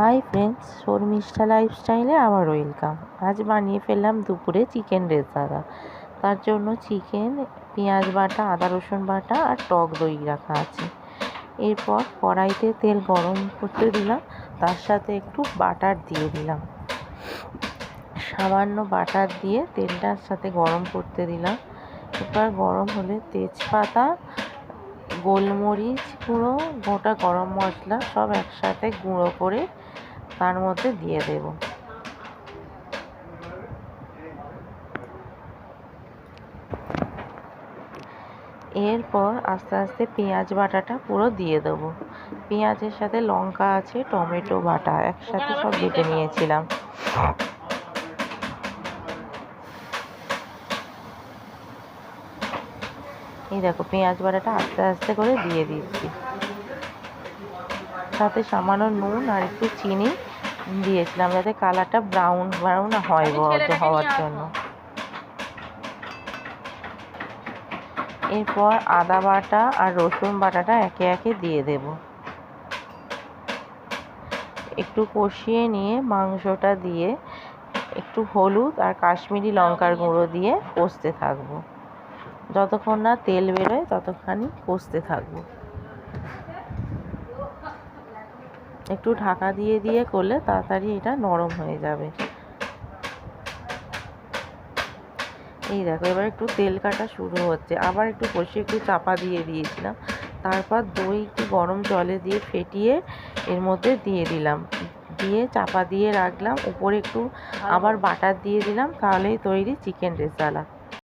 Hi friends, Sharmistha লাইফস্টাইলে আবার welcome. আজ বানিয়ে ফেললাম দুপুরে চিকেন রেজালা। তার জন্য চিকেন, পেঁয়াজ বাটা, আদা রসুন বাটা আর টক দই রাখা আছে। এরপর কড়াইতে তেল গরম করতে দিলাম, তার সাথে একটু বাটার দিয়ে দিলাম। সামান্য বাটার দিয়ে তেলটার সাথে গরম করতে দিলাম। এবার গরম হলে তেজপাতা, গোলমরিচ গুঁড়ো, গোটা গরম মশলা সব একসাথে গুঁড়ো করে তার মধ্যে দিয়ে দেব। এরপর আস্তে আস্তে পেঁয়াজ বাটাটা পুরো দিয়ে দেবো। পেঁয়াজের সাথে লঙ্কা আছে, টমেটো বাটা একসাথে সব বেটে নিয়েছিলাম। এই দেখো, পেঁয়াজ বাটাটা আস্তে আস্তে করে দিয়ে দিচ্ছি। সাথে সামান্য নুন আর একটু চিনি দিয়েছিলাম যাতে কালারটা ব্রাউন হয় হওয়ার জন্য। এরপর আদা বাটা আর রসুন বাটাটা একে একে দিয়ে দেব। একটু কষিয়ে নিয়ে মাংসটা দিয়ে একটু হলুদ আর কাশ্মীরি লঙ্কার গুঁড়ো দিয়ে কষতে থাকবো। যতক্ষণ না তেল বেরোয় ততক্ষণই কষতে থাকবো। একটু ঢাকা দিয়ে দিয়ে করলে তাড়াতাড়ি এটা নরম হয়ে যাবে। এই দেখো, এবার একটু তেল কাটা শুরু হচ্ছে। আবার একটু কষিয়ে একটু চাপা দিয়ে দিয়েছিলাম। তারপর দই একটু গরম জলে দিয়ে ফেটিয়ে এর মধ্যে দিয়ে দিলাম, দিয়ে চাপা দিয়ে রাখলাম। উপরে একটু আবার বাটার দিয়ে দিলাম, তাহলেই তৈরি চিকেন রেজালা।